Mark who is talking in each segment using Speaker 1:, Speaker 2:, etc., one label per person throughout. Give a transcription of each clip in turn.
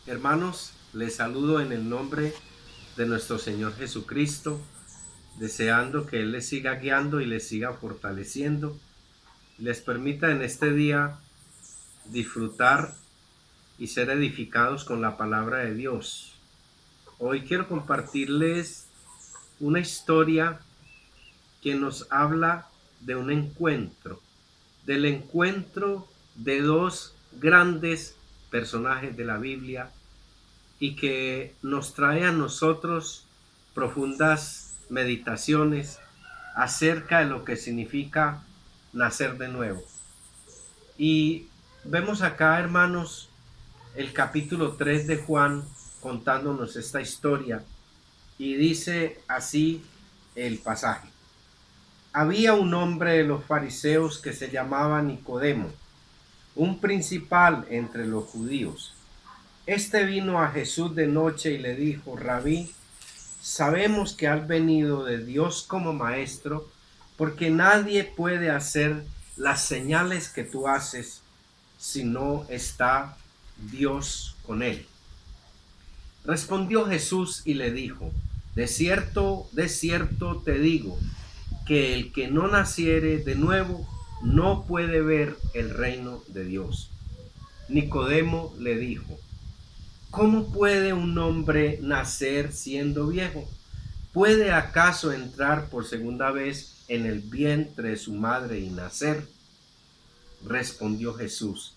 Speaker 1: Hermanos, les saludo en el nombre de nuestro Señor Jesucristo, deseando que Él les siga guiando y les siga fortaleciendo, les permita en este día disfrutar y ser edificados con la palabra de Dios. Hoy quiero compartirles una historia que nos habla de un encuentro, del encuentro de dos grandes personajes de la Biblia y que nos trae a nosotros profundas meditaciones acerca de lo que significa nacer de nuevo. Y vemos acá, hermanos, el capítulo 3 de Juan contándonos esta historia y dice así el pasaje. Había un hombre de los fariseos que se llamaba Nicodemo, un principal entre los judíos. Este vino a Jesús de noche y le dijo: Rabí, sabemos que has venido de Dios como maestro, porque nadie puede hacer las señales que tú haces si no está Dios con él. Respondió Jesús y le dijo: de cierto te digo, que el que no naciere de nuevo no puede ver el reino de Dios. Nicodemo le dijo: ¿cómo puede un hombre nacer siendo viejo? ¿Puede acaso entrar por segunda vez en el vientre de su madre y nacer? Respondió Jesús: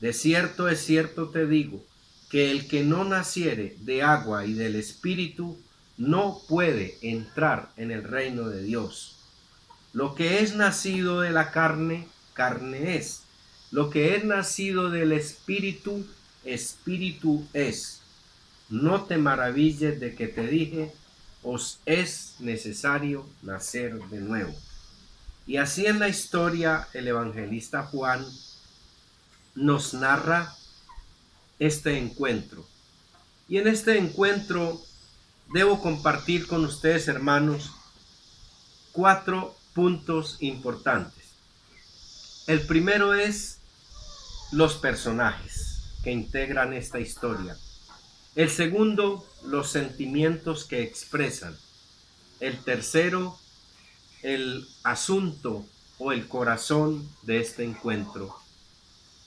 Speaker 1: de cierto te digo, que el que no naciere de agua y del Espíritu no puede entrar en el reino de Dios. Lo que es nacido de la carne, carne es. Lo que es nacido del Espíritu, Espíritu es. No te maravilles de que te dije: os es necesario nacer de nuevo. Y así en la historia el evangelista Juan nos narra este encuentro. Y en este encuentro debo compartir con ustedes, hermanos, 4 puntos importantes. El primero es los personajes que integran esta historia. El segundo, los sentimientos que expresan. El tercero, el asunto o el corazón de este encuentro.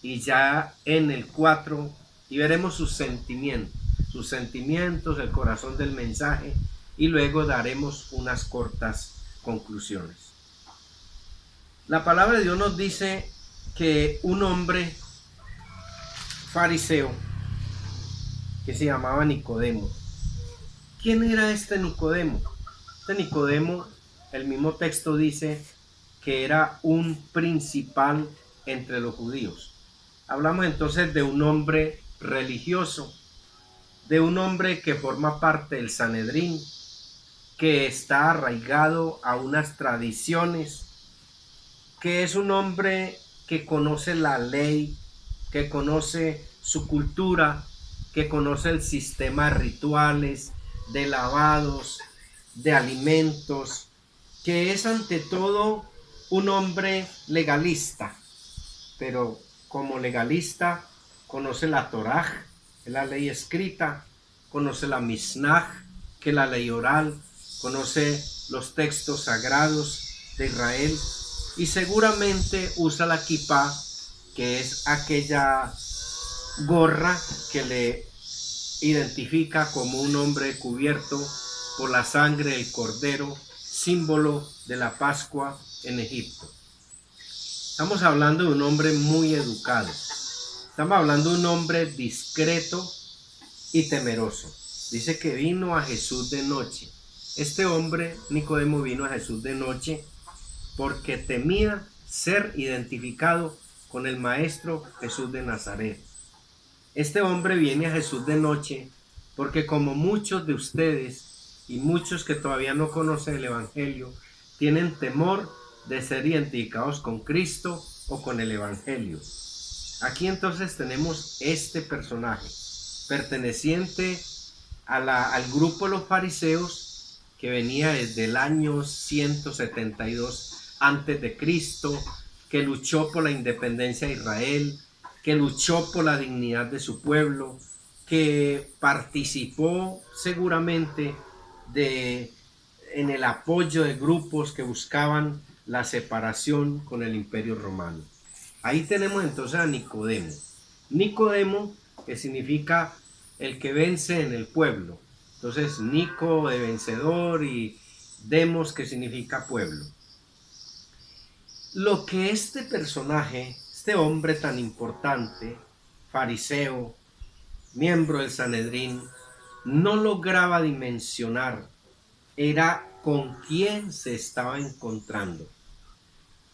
Speaker 1: Y ya en el 4, y veremos sus sentimientos, el corazón del mensaje, y luego daremos unas cortas conclusiones. La palabra de Dios nos dice que un hombre fariseo que se llamaba Nicodemo. ¿Quién era este Nicodemo? Este Nicodemo, el mismo texto dice que era un principal entre los judíos. Hablamos entonces de un hombre religioso, de un hombre que forma parte del Sanedrín, que está arraigado a unas tradiciones, que es un hombre que conoce la ley, que conoce su cultura, que conoce el sistema de rituales, de lavados, de alimentos, que es ante todo un hombre legalista, pero como legalista conoce la Torá, la ley escrita, conoce la Mishnah, que es la ley oral, conoce los textos sagrados de Israel y seguramente usa la kipá, que es aquella gorra que le identifica como un hombre cubierto por la sangre del cordero, símbolo de la Pascua en Egipto. Estamos hablando de un hombre muy educado. Estamos hablando de un hombre discreto y temeroso. Dice que vino a Jesús de noche. Este hombre, Nicodemo, vino a Jesús de noche porque temía ser identificado con el maestro Jesús de Nazaret. Este hombre viene a Jesús de noche porque, como muchos de ustedes y muchos que todavía no conocen el Evangelio, tienen temor de ser identificados con Cristo o con el Evangelio. Aquí entonces tenemos este personaje perteneciente al grupo de los fariseos, que venía desde el año 172 antes de Cristo, que luchó por la independencia de Israel, que luchó por la dignidad de su pueblo, que participó seguramente en el apoyo de grupos que buscaban la separación con el Imperio Romano. Ahí tenemos entonces a Nicodemo. Nicodemo, que significa el que vence en el pueblo. Entonces, Nico de vencedor y Demos, que significa pueblo. Lo que este personaje, este hombre tan importante, fariseo, miembro del Sanedrín, no lograba dimensionar era con quién se estaba encontrando.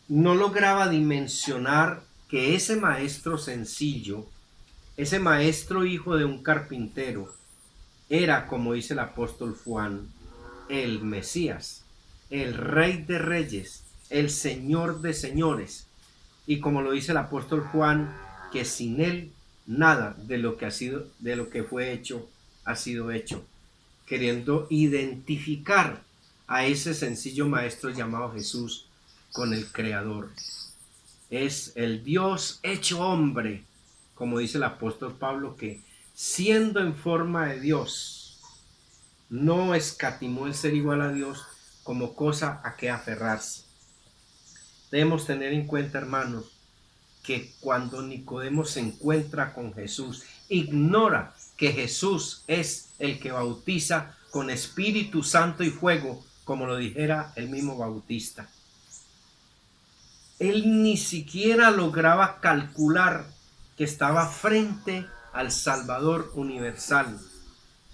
Speaker 1: No lograba dimensionar que ese maestro sencillo, ese maestro hijo de un carpintero, era, como dice el apóstol Juan, el Mesías, el Rey de Reyes, el Señor de Señores. Y como lo dice el apóstol Juan, que sin él nada de lo que fue hecho ha sido hecho, queriendo identificar a ese sencillo maestro llamado Jesús con el Creador. Es el Dios hecho hombre, como dice el apóstol Pablo, que siendo en forma de Dios, no escatimó el ser igual a Dios como cosa a que aferrarse. Debemos tener en cuenta, hermanos, que cuando Nicodemo se encuentra con Jesús, ignora que Jesús es el que bautiza con Espíritu Santo y fuego, como lo dijera el mismo Bautista. Él ni siquiera lograba calcular que estaba frente al Salvador universal.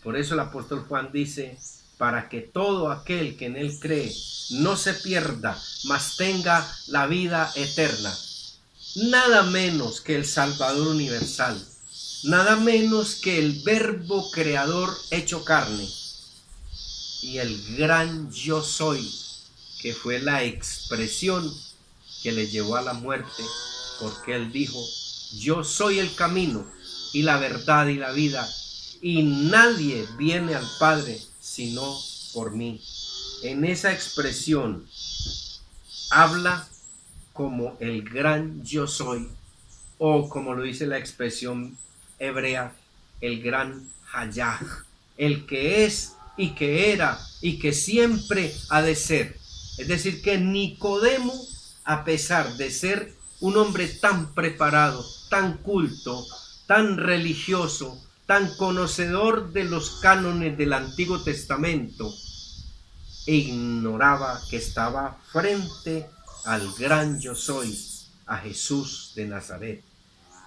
Speaker 1: Por eso el apóstol Juan dice, para que todo aquel que en él cree no se pierda, mas tenga la vida eterna. Nada menos que el Salvador universal, nada menos que el Verbo creador hecho carne y el gran yo soy, que fue la expresión que le llevó a la muerte, porque él dijo, yo soy el camino y la verdad y la vida, y nadie viene al Padre sino por mí. En esa expresión habla como el gran yo soy, o como lo dice la expresión hebrea, el gran Hayah, el que es y que era y que siempre ha de ser. Es decir, que Nicodemo, a pesar de ser un hombre tan preparado, tan culto, tan religioso, tan conocedor de los cánones del Antiguo Testamento, ignoraba que estaba frente al gran yo soy, a Jesús de Nazaret.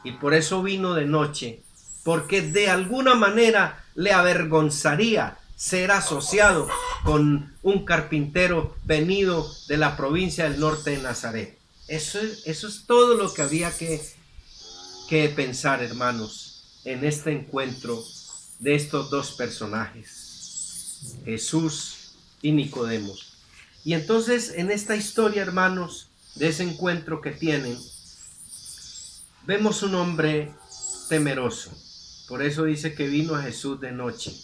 Speaker 1: Y por eso vino de noche, porque de alguna manera le avergonzaría ser asociado con un carpintero venido de la provincia del norte de Nazaret. Eso es todo lo que había que pensar, hermanos, en este encuentro de estos dos personajes, Jesús y Nicodemo. Y entonces en esta historia, hermanos, de ese encuentro que tienen, vemos un hombre temeroso. Por eso dice que vino a Jesús de noche.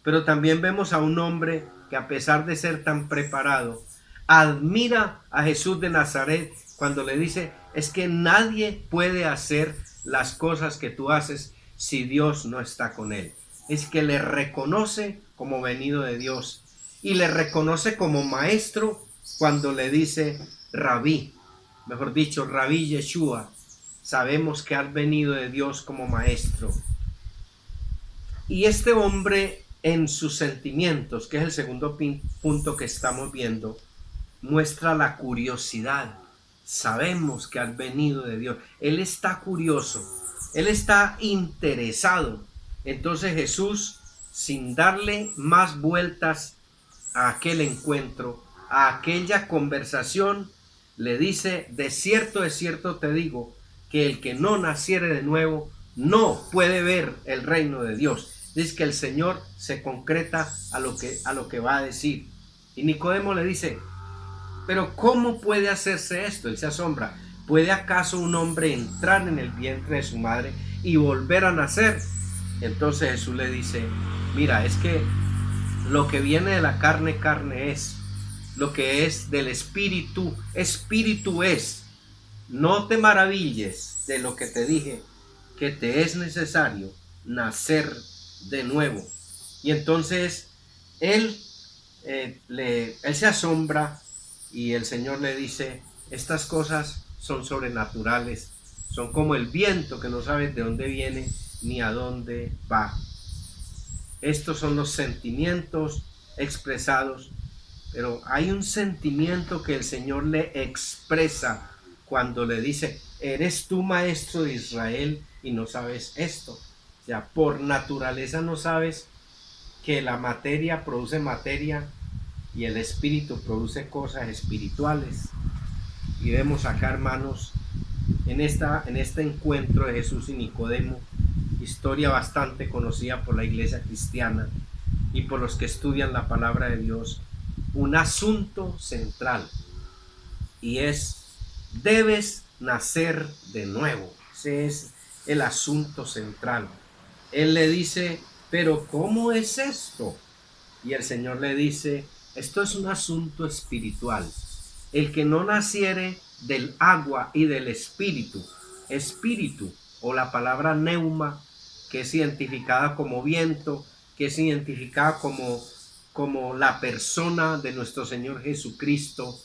Speaker 1: Pero también vemos a un hombre que, a pesar de ser tan preparado, admira a Jesús de Nazaret cuando le dice, es que nadie puede hacer las cosas que tú haces si Dios no está con él. Es que le reconoce como venido de Dios y le reconoce como maestro cuando le dice Rabí, mejor dicho, Rabí Yeshua. Sabemos que has venido de Dios como maestro. Y este hombre, en sus sentimientos, que es el segundo punto que estamos viendo, muestra la curiosidad. Sabemos que has venido de Dios. Él está curioso, él está interesado. Entonces Jesús, sin darle más vueltas a aquel encuentro, a aquella conversación, le dice, de cierto te digo, que el que no naciere de nuevo no puede ver el reino de Dios. Dice que el Señor se concreta a lo que va a decir. Y Nicodemo le dice, pero ¿cómo puede hacerse esto? Él se asombra. ¿Puede acaso un hombre entrar en el vientre de su madre y volver a nacer? Entonces Jesús le dice, mira, es que lo que viene de la carne, carne es. Lo que es del espíritu, espíritu es. No te maravilles de lo que te dije, que te es necesario nacer de nuevo. Y entonces él, él se asombra y el Señor le dice, estas cosas son sobrenaturales, son como el viento que no sabes de dónde viene ni a dónde va. Estos son los sentimientos expresados, pero hay un sentimiento que el Señor le expresa cuando le dice, eres tú maestro de Israel y no sabes esto. O sea, por naturaleza no sabes que la materia produce materia y el espíritu produce cosas espirituales. Y vemos acá, hermanos, en este encuentro de Jesús y Nicodemo, historia bastante conocida por la iglesia cristiana y por los que estudian la palabra de Dios, un asunto central, y es, debes nacer de nuevo. Ese es el asunto central. Él le dice, pero ¿cómo es esto? Y el Señor le dice, esto es un asunto espiritual. El que no naciere del agua y del espíritu, espíritu o la palabra neuma, que es identificada como viento, que es identificada como la persona de nuestro Señor Jesucristo,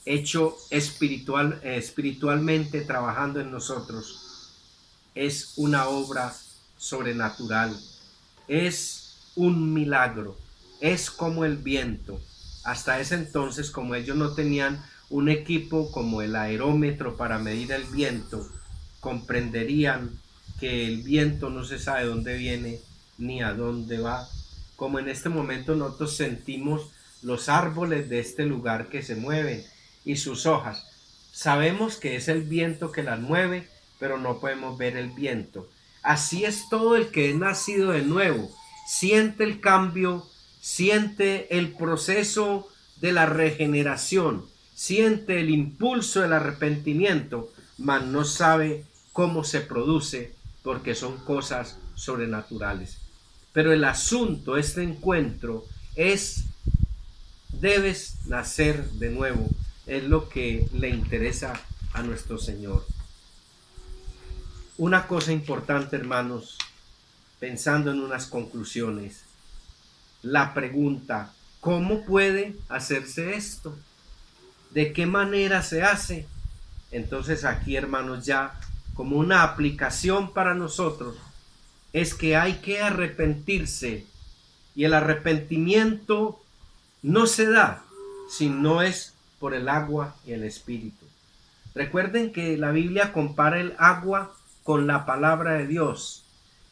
Speaker 1: hecho espiritualmente trabajando en nosotros, es una obra sobrenatural, es un milagro, es como el viento. Hasta ese entonces, como ellos no tenían un equipo como el aerómetro para medir el viento, comprenderían que el viento no se sabe dónde viene ni a dónde va. Como en este momento nosotros sentimos los árboles de este lugar que se mueven y sus hojas. Sabemos que es el viento que las mueve, pero no podemos ver el viento. Así es todo el que es nacido de nuevo. Siente el cambio, siente el proceso de la regeneración, siente el impulso del arrepentimiento, mas no sabe cómo se produce porque son cosas sobrenaturales. Pero el asunto, este encuentro, es debes nacer de nuevo. Es lo que le interesa a nuestro Señor. Una cosa importante, hermanos, pensando en unas conclusiones, la pregunta, ¿cómo puede hacerse esto? ¿De qué manera se hace? Entonces aquí, hermanos, ya como una aplicación para nosotros, es que hay que arrepentirse, y el arrepentimiento no se da si no es por el agua y el espíritu. Recuerden que la Biblia compara el agua con la palabra de Dios.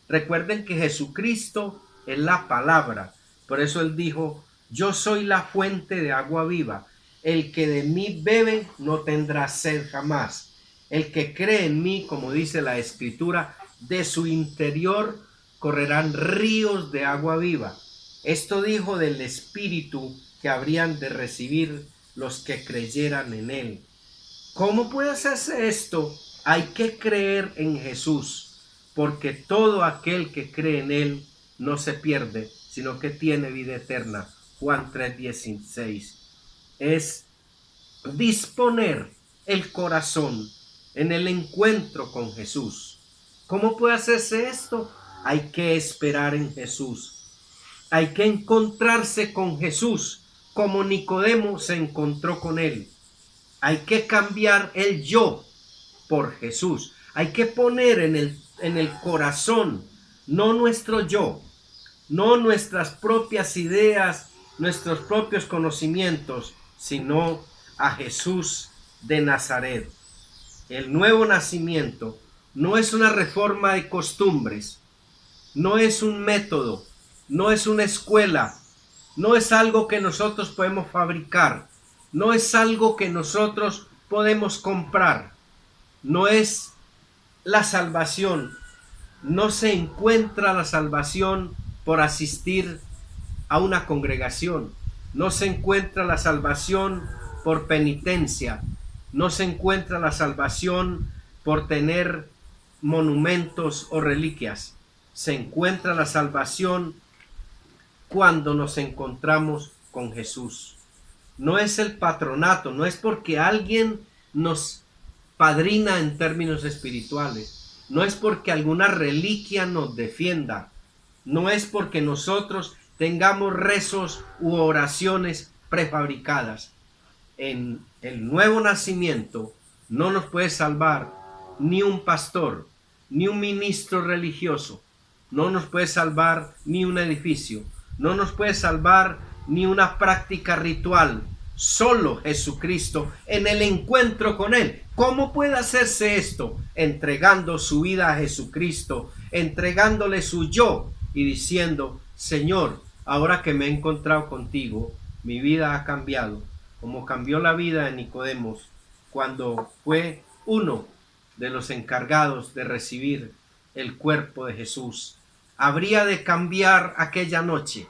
Speaker 1: Recuerden que Jesucristo es la palabra. Por eso él dijo, yo soy la fuente de agua viva. El que de mí bebe no tendrá sed jamás. El que cree en mí, como dice la Escritura, de su interior correrán ríos de agua viva. Esto dijo del Espíritu que habrían de recibir los que creyeran en él. ¿Cómo puede hacerse esto? Hay que creer en Jesús, porque todo aquel que cree en él no se pierde, sino que tiene vida eterna. Juan 3:16. Es disponer el corazón en el encuentro con Jesús. ¿Cómo puede hacerse esto? Hay que esperar en Jesús. Hay que encontrarse con Jesús, como Nicodemo se encontró con él. Hay que cambiar el yo por Jesús. Hay que poner en el corazón, no nuestro yo, no nuestras propias ideas, nuestros propios conocimientos, sino a Jesús de Nazaret. El nuevo nacimiento no es una reforma de costumbres, no es un método, no es una escuela, no es algo que nosotros podemos fabricar, no es algo que nosotros podemos comprar, no es la salvación. No se encuentra la salvación por asistir a una congregación, no se encuentra la salvación por penitencia, no se encuentra la salvación por tener monumentos o reliquias. Se encuentra la salvación cuando nos encontramos con Jesús. No es el patronato, no es porque alguien nos padrina en términos espirituales. no es porque alguna reliquia nos defienda, no es porque nosotros tengamos rezos u oraciones prefabricadas. En el nuevo nacimiento no nos puede salvar ni un pastor, ni un ministro religioso, no nos puede salvar ni un edificio, no nos puede salvar ni una práctica ritual. Solo Jesucristo en el encuentro con Él. ¿Cómo puede hacerse esto? Entregando su vida a Jesucristo, entregándole su yo y diciendo: Señor, ahora que me he encontrado contigo, mi vida ha cambiado, como cambió la vida de Nicodemo cuando fue uno de los encargados de recibir el cuerpo de Jesús. Habría de cambiar aquella noche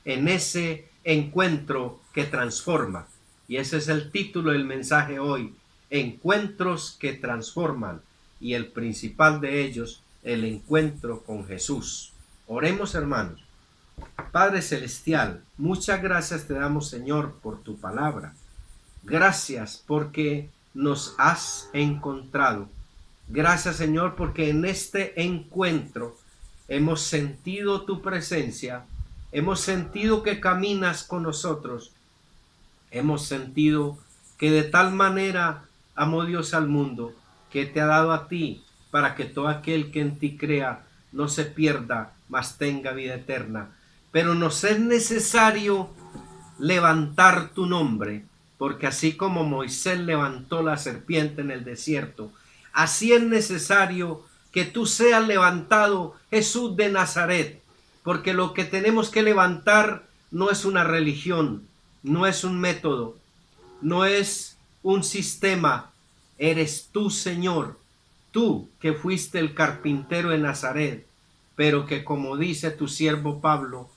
Speaker 1: en ese encuentro que transforma. Y ese es el título del mensaje hoy: encuentros que transforman, y el principal de ellos, el encuentro con Jesús. Oremos, hermanos. Padre celestial, muchas gracias te damos, Señor, por tu palabra. Gracias porque nos has encontrado. Gracias, Señor, porque en este encuentro hemos sentido tu presencia, hemos sentido que caminas con nosotros, hemos sentido que de tal manera amó Dios al mundo, que te ha dado a ti, para que todo aquel que en ti crea no se pierda, mas tenga vida eterna. Pero nos es necesario levantar tu nombre, porque así como Moisés levantó la serpiente en el desierto, así es necesario que tú seas levantado, Jesús de Nazaret, porque lo que tenemos que levantar no es una religión, no es un método, no es un sistema. Eres tú, Señor, tú que fuiste el carpintero de Nazaret, pero que, como dice tu siervo Pablo,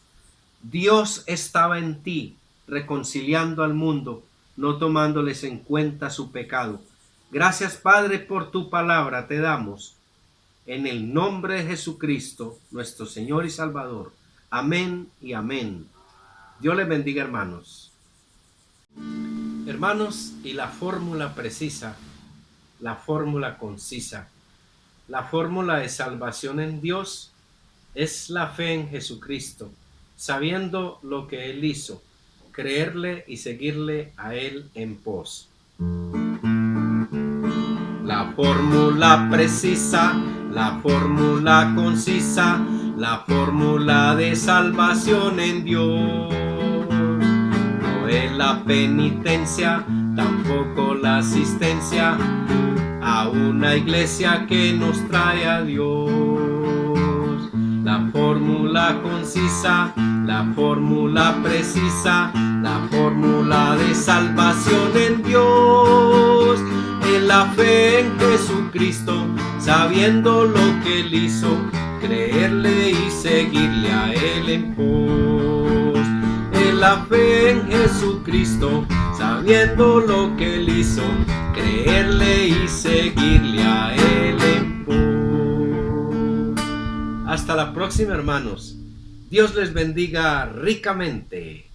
Speaker 1: Dios estaba en ti, reconciliando al mundo, no tomándoles en cuenta su pecado. Gracias, Padre, por tu palabra te damos. En el nombre de Jesucristo, nuestro Señor y Salvador. Amén y amén. Dios les bendiga, hermanos. Hermanos, y la fórmula precisa, la fórmula concisa, la fórmula de salvación en Dios es la fe en Jesucristo, sabiendo lo que Él hizo, creerle y seguirle a Él en pos. La fórmula precisa, la fórmula concisa, la fórmula de salvación en Dios. No es la penitencia, tampoco la asistencia a una iglesia que nos trae a Dios. La fórmula concisa, la fórmula precisa, la fórmula de salvación en Dios. En la fe en Jesucristo, sabiendo lo que Él hizo, creerle y seguirle a Él en pos. En la fe en Jesucristo, sabiendo lo que Él hizo, creerle y seguirle a Él en pos. Hasta la próxima, hermanos. Dios les bendiga ricamente.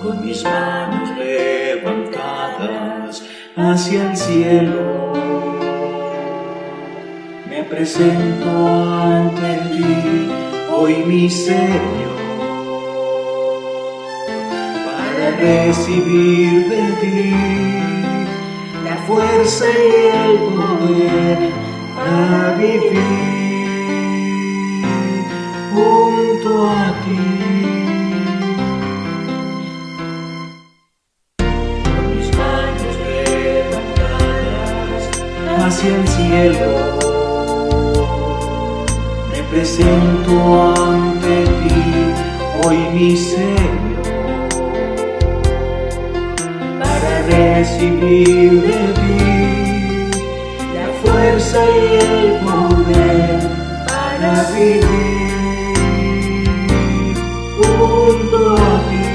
Speaker 2: Con mis manos levantadas hacia el cielo, me presento ante ti, hoy mi Señor, para recibir de ti la fuerza y el poder para vivir junto a ti. Hacia el cielo, me presento ante ti, hoy mi Señor, para recibir de ti la fuerza y el poder para vivir junto a ti.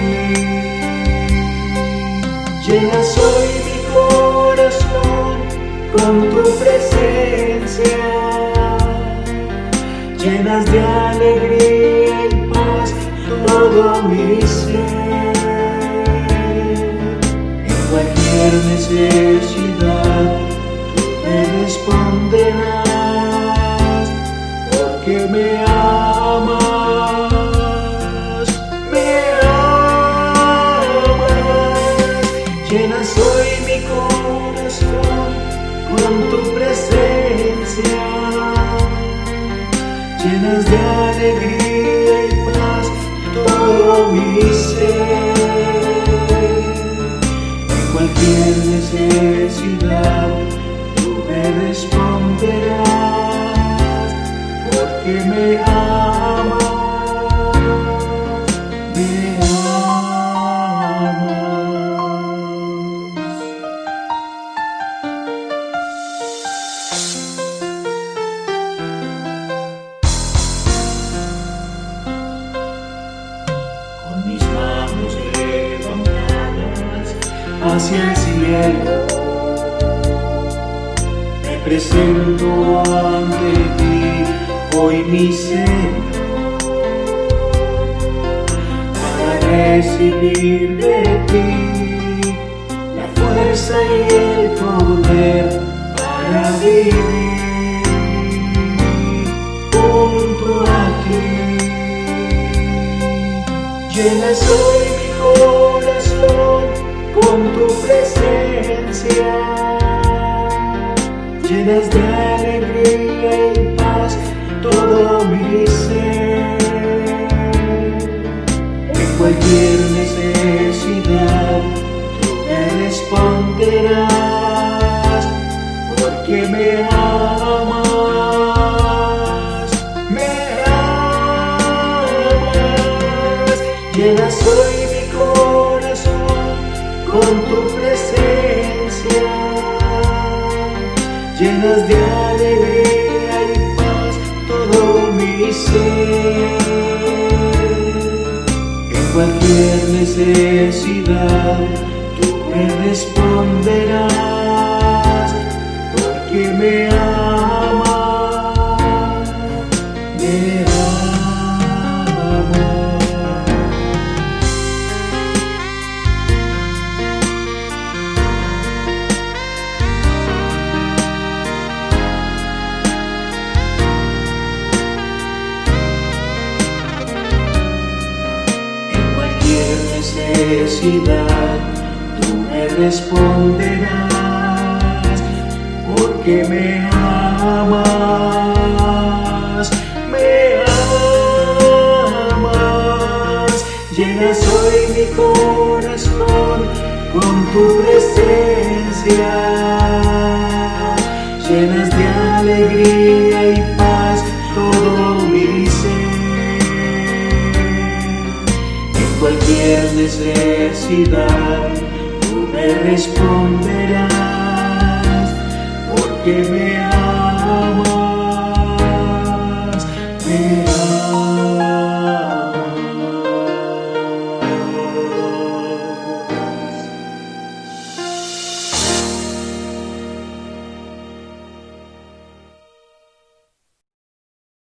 Speaker 2: Llenas hoy mi corazón con tu llenas de alegría y paz todo mi ser. En cualquier necesidad tú me responderás, porque me amas, me amas. Llenas hoy mi corazón con tu presencia, llenas de alegría y paz todo mi ser. En cualquier necesidad tú me responderás, porque me amas, me amas. Con mis manos levantadas hacia el cielo, me presento ante ti hoy, mi Señor, para recibir de ti la fuerza y el poder para vivir junto a ti. Llenas hoy mi corazón con tu presencia, llenas de alegría y paz todo mi ser. En cualquier necesidad tú me responderás, porque me amas, me amas. Llenas hoy mi corazón con tu presencia, llenas de alegría y paz todo mi ser. En cualquier necesidad tú me responderás, porque me amas, me amas. Necesidad tú me responderás, porque me amas, me amas. Llenas hoy mi corazón con tu presencia, llenas de alegría y paz todo mi ser. Cualquier necesidad tú me responderás, porque me amas.